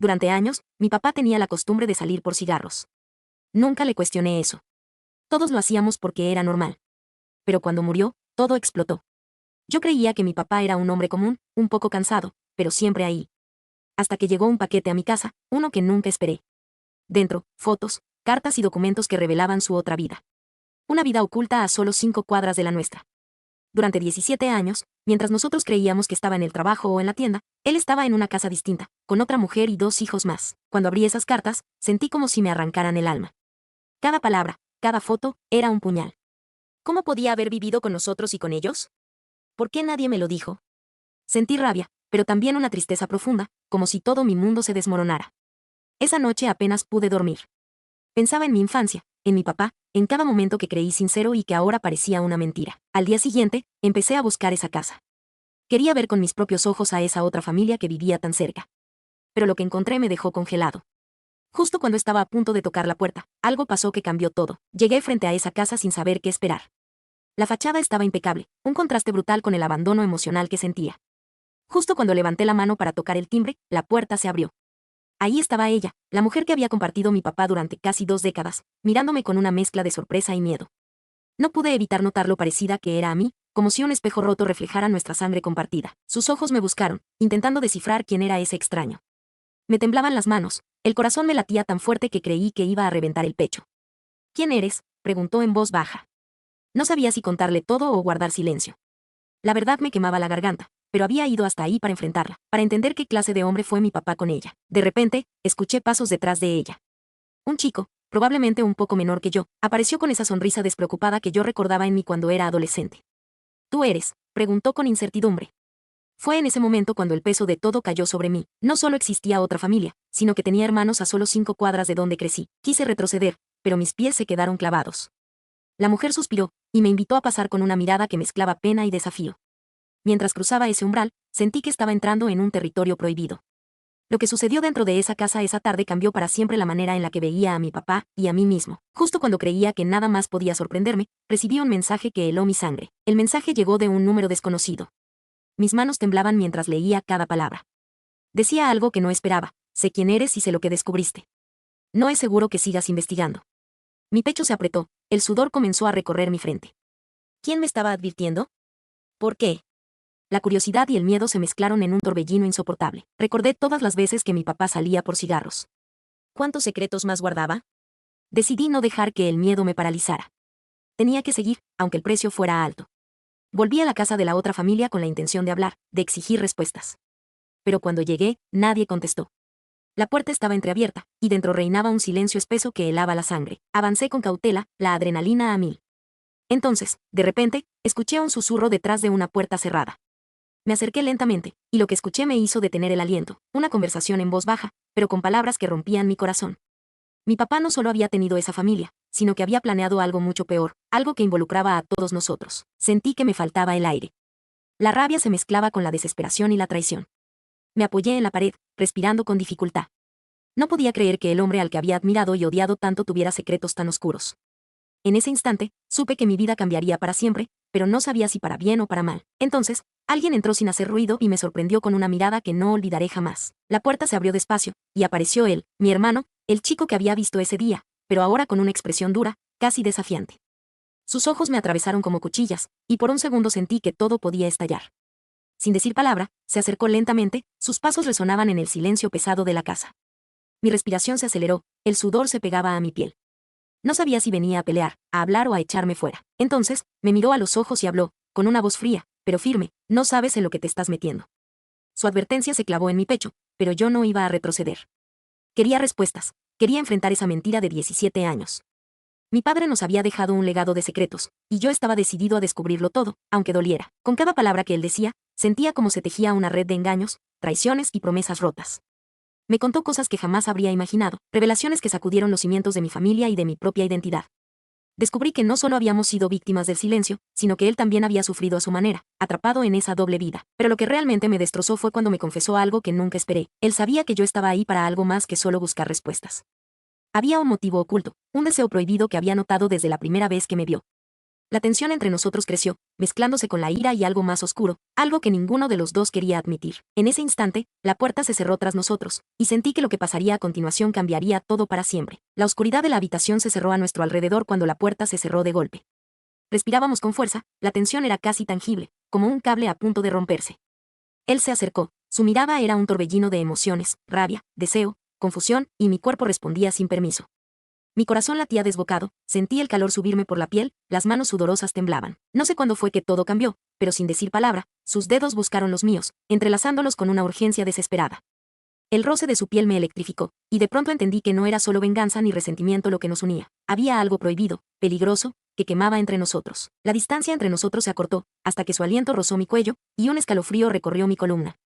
Durante años, mi papá tenía la costumbre de salir por cigarros. Nunca le cuestioné eso. Todos lo hacíamos porque era normal. Pero cuando murió, todo explotó. Yo creía que mi papá era un hombre común, un poco cansado, pero siempre ahí. Hasta que llegó un paquete a mi casa, uno que nunca esperé. Dentro, fotos, cartas y documentos que revelaban su otra vida. Una vida oculta a solo 5 cuadras de la nuestra. Durante 17 años, mientras nosotros creíamos que estaba en el trabajo o en la tienda, él estaba en una casa distinta, con otra mujer y 2 hijos más. Cuando abrí esas cartas, sentí como si me arrancaran el alma. Cada palabra, cada foto, era un puñal. ¿Cómo podía haber vivido con nosotros y con ellos? ¿Por qué nadie me lo dijo? Sentí rabia, pero también una tristeza profunda, como si todo mi mundo se desmoronara. Esa noche apenas pude dormir. Pensaba en mi infancia, en mi papá, en cada momento que creí sincero y que ahora parecía una mentira. Al día siguiente, empecé a buscar esa casa. Quería ver con mis propios ojos a esa otra familia que vivía tan cerca. Pero lo que encontré me dejó congelado. Justo cuando estaba a punto de tocar la puerta, algo pasó que cambió todo. Llegué frente a esa casa sin saber qué esperar. La fachada estaba impecable, un contraste brutal con el abandono emocional que sentía. Justo cuando levanté la mano para tocar el timbre, la puerta se abrió. Ahí estaba ella, la mujer que había compartido mi papá durante casi 2 décadas, mirándome con una mezcla de sorpresa y miedo. No pude evitar notar lo parecida que era a mí, como si un espejo roto reflejara nuestra sangre compartida. Sus ojos me buscaron, intentando descifrar quién era ese extraño. Me temblaban las manos, el corazón me latía tan fuerte que creí que iba a reventar el pecho. ¿Quién eres?, preguntó en voz baja. No sabía si contarle todo o guardar silencio. La verdad me quemaba la garganta, pero había ido hasta ahí para enfrentarla, para entender qué clase de hombre fue mi papá con ella. De repente, escuché pasos detrás de ella. Un chico, probablemente un poco menor que yo, apareció con esa sonrisa despreocupada que yo recordaba en mí cuando era adolescente. ¿Tú eres?, preguntó con incertidumbre. Fue en ese momento cuando el peso de todo cayó sobre mí. No solo existía otra familia, sino que tenía hermanos a solo 5 cuadras de donde crecí. Quise retroceder, pero mis pies se quedaron clavados. La mujer suspiró, y me invitó a pasar con una mirada que mezclaba pena y desafío. Mientras cruzaba ese umbral, sentí que estaba entrando en un territorio prohibido. Lo que sucedió dentro de esa casa esa tarde cambió para siempre la manera en la que veía a mi papá y a mí mismo. Justo cuando creía que nada más podía sorprenderme, recibí un mensaje que heló mi sangre. El mensaje llegó de un número desconocido. Mis manos temblaban mientras leía cada palabra. Decía algo que no esperaba: sé quién eres y sé lo que descubriste. No es seguro que sigas investigando. Mi pecho se apretó, el sudor comenzó a recorrer mi frente. ¿Quién me estaba advirtiendo? ¿Por qué? La curiosidad y el miedo se mezclaron en un torbellino insoportable. Recordé todas las veces que mi papá salía por cigarros. ¿Cuántos secretos más guardaba? Decidí no dejar que el miedo me paralizara. Tenía que seguir, aunque el precio fuera alto. Volví a la casa de la otra familia con la intención de hablar, de exigir respuestas. Pero cuando llegué, nadie contestó. La puerta estaba entreabierta, y dentro reinaba un silencio espeso que helaba la sangre. Avancé con cautela, la adrenalina a 1000. Entonces, de repente, escuché un susurro detrás de una puerta cerrada. Me acerqué lentamente, y lo que escuché me hizo detener el aliento, una conversación en voz baja, pero con palabras que rompían mi corazón. Mi papá no solo había tenido esa familia, sino que había planeado algo mucho peor, algo que involucraba a todos nosotros. Sentí que me faltaba el aire. La rabia se mezclaba con la desesperación y la traición. Me apoyé en la pared, respirando con dificultad. No podía creer que el hombre al que había admirado y odiado tanto tuviera secretos tan oscuros. En ese instante, supe que mi vida cambiaría para siempre, pero no sabía si para bien o para mal. Entonces, alguien entró sin hacer ruido y me sorprendió con una mirada que no olvidaré jamás. La puerta se abrió despacio, y apareció él, mi hermano, el chico que había visto ese día, pero ahora con una expresión dura, casi desafiante. Sus ojos me atravesaron como cuchillas, y por un segundo sentí que todo podía estallar. Sin decir palabra, se acercó lentamente, sus pasos resonaban en el silencio pesado de la casa. Mi respiración se aceleró, el sudor se pegaba a mi piel. No sabía si venía a pelear, a hablar o a echarme fuera. Entonces, me miró a los ojos y habló, con una voz fría, pero firme: no sabes en lo que te estás metiendo. Su advertencia se clavó en mi pecho, pero yo no iba a retroceder. Quería respuestas, quería enfrentar esa mentira de 17 años. Mi padre nos había dejado un legado de secretos, y yo estaba decidido a descubrirlo todo, aunque doliera. Con cada palabra que él decía, sentía como se tejía una red de engaños, traiciones y promesas rotas. Me contó cosas que jamás habría imaginado, revelaciones que sacudieron los cimientos de mi familia y de mi propia identidad. Descubrí que no solo habíamos sido víctimas del silencio, sino que él también había sufrido a su manera, atrapado en esa doble vida. Pero lo que realmente me destrozó fue cuando me confesó algo que nunca esperé. Él sabía que yo estaba ahí para algo más que solo buscar respuestas. Había un motivo oculto, un deseo prohibido que había notado desde la primera vez que me vio. La tensión entre nosotros creció, mezclándose con la ira y algo más oscuro, algo que ninguno de los dos quería admitir. En ese instante, la puerta se cerró tras nosotros, y sentí que lo que pasaría a continuación cambiaría todo para siempre. La oscuridad de la habitación se cerró a nuestro alrededor cuando la puerta se cerró de golpe. Respirábamos con fuerza, la tensión era casi tangible, como un cable a punto de romperse. Él se acercó, su mirada era un torbellino de emociones, rabia, deseo, confusión, y mi cuerpo respondía sin permiso. Mi corazón latía desbocado, sentí el calor subirme por la piel, las manos sudorosas temblaban. No sé cuándo fue que todo cambió, pero sin decir palabra, sus dedos buscaron los míos, entrelazándolos con una urgencia desesperada. El roce de su piel me electrificó, y de pronto entendí que no era solo venganza ni resentimiento lo que nos unía. Había algo prohibido, peligroso, que quemaba entre nosotros. La distancia entre nosotros se acortó, hasta que su aliento rozó mi cuello, y un escalofrío recorrió mi columna.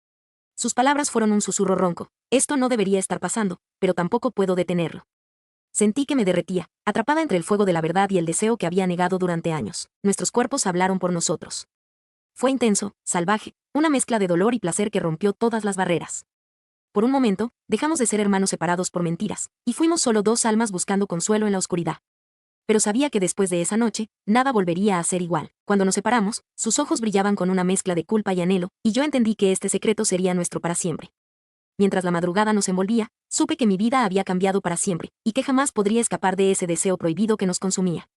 Sus palabras fueron un susurro ronco. Esto no debería estar pasando, pero tampoco puedo detenerlo. Sentí que me derretía, atrapada entre el fuego de la verdad y el deseo que había negado durante años. Nuestros cuerpos hablaron por nosotros. Fue intenso, salvaje, una mezcla de dolor y placer que rompió todas las barreras. Por un momento, dejamos de ser hermanos separados por mentiras, y fuimos solo dos almas buscando consuelo en la oscuridad. Pero sabía que después de esa noche, nada volvería a ser igual. Cuando nos separamos, sus ojos brillaban con una mezcla de culpa y anhelo, y yo entendí que este secreto sería nuestro para siempre. Mientras la madrugada nos envolvía, supe que mi vida había cambiado para siempre, y que jamás podría escapar de ese deseo prohibido que nos consumía.